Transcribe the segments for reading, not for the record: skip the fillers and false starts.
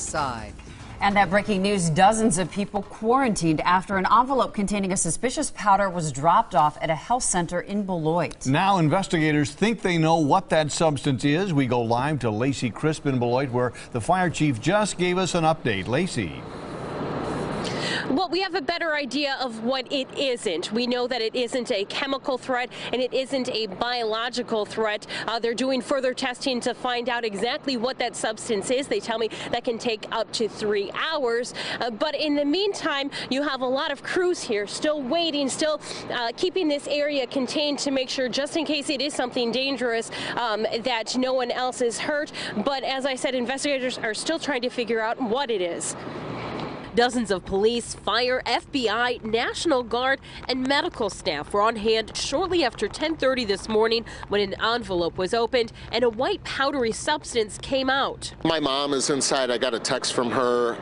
side. And that breaking news, dozens of people quarantined after an envelope containing a suspicious powder was dropped off at a health center in Beloit. Now investigators think they know what that substance is. We go live to Lacey Crisp in Beloit, where the fire chief just gave us an update. Lacey. Well, we have a better idea of what it isn't. We know that it isn't a chemical threat and it isn't a biological threat. They're doing further testing to find out exactly what that substance is. They tell me that can take up to 3 hours. But in the meantime, you have a lot of crews here still waiting, still keeping this area contained to make sure, just in case it is something dangerous, that no one else is hurt. But as I said, investigators are still trying to figure out what it is. Dozens of police, fire, FBI, National Guard, and medical staff were on hand shortly after 10:30 this morning when an envelope was opened and a white powdery substance came out. My mom is inside. I got a text from her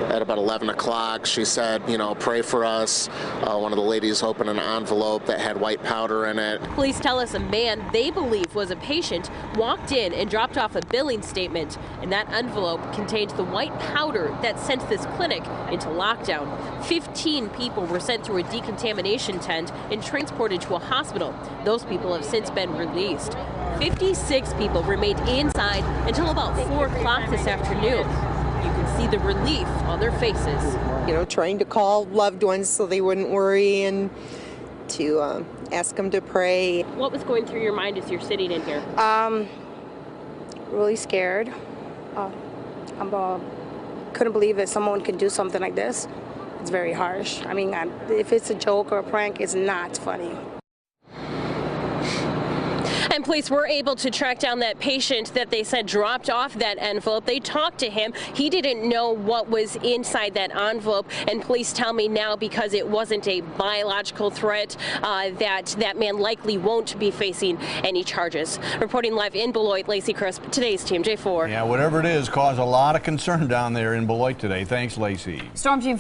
at about 11 o'clock. She said, you know, pray for us. One of the ladies opened an envelope that had white powder in it. Police tell us a man they believe was a patient walked in and dropped off a billing statement, and that envelope contained the white powder that sent this clinic into lockdown. 15 people were sent through a decontamination tent and transported to a hospital. Those people have since been released. 56 people remained inside until about 4 o'clock this afternoon. You can see the relief on their faces. You know, trying to call loved ones so they wouldn't worry and to ask them to pray. What was going through your mind as you're sitting in here? Really scared. Couldn't believe that someone could do something like this. It's very harsh. I mean, if it's a joke or a prank, it's not funny. And police were able to track down that patient that they said dropped off that envelope. They talked to him. He didn't know what was inside that envelope. And police tell me now, because it wasn't a biological threat, that man likely won't be facing any charges. Reporting live in Beloit, Lacey Crisp, today's TMJ4. Yeah, whatever it is, caused a lot of concern down there in Beloit today. Thanks, Lacey. Storm Team